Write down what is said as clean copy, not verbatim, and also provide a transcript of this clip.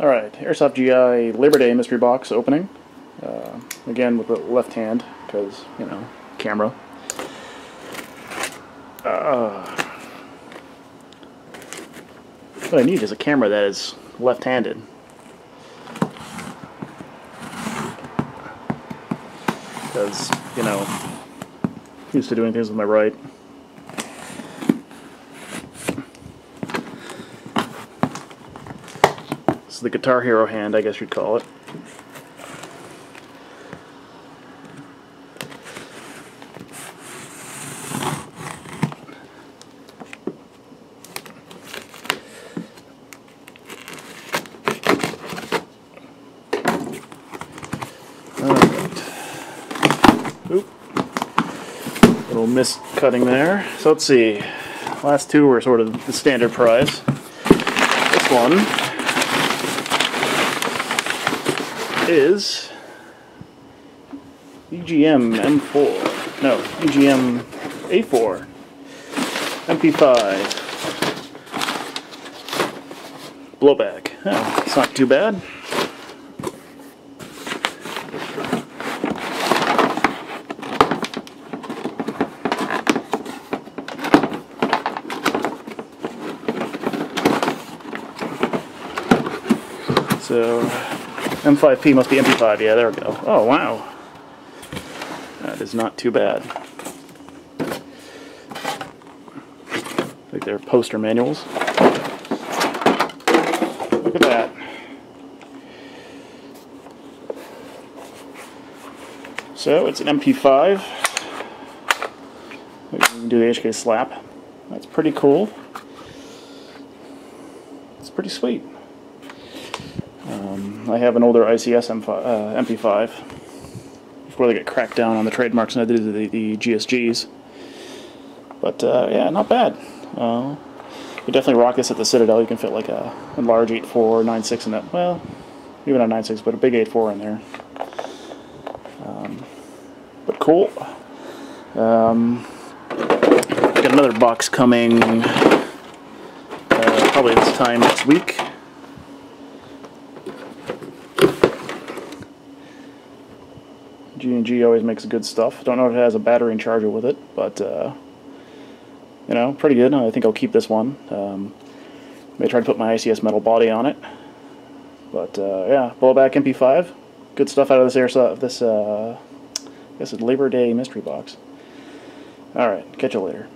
Alright, Airsoft GI Labor Day mystery box opening. Again with the left hand, because, you know, camera. What I need is a camera that is left-handed. Because, you know, I'm used to doing things with my right. This is the Guitar Hero hand, I guess you'd call it. Oop. Little miscutting there. So let's see. Last two were sort of the standard prize. This one is EGM M4. No, EGM A4 MP5 blowback. Oh, it's not too bad. So, M5P must be MP5, yeah, there we go. Oh, wow. That is not too bad. Like they're poster manuals. Look at that. So, it's an MP5. We can do the HK slap. That's pretty cool. It's pretty sweet. I have an older ICS MP5 before they get cracked down on the trademarks and I did the GSGs. But yeah, not bad. You definitely rock this at the Citadel. You can fit like a large 8.4, 9.6 in that. Well, even a 9.6, but a big 8.4 in there. But cool. Got another box coming probably this time next week. G&G always makes good stuff. Don't know if it has a battery and charger with it, but you know, pretty good. I think I'll keep this one. May try to put my ICS metal body on it, but yeah, blowback MP5, good stuff out of this I guess it's Labor Day mystery box. All right, catch you later.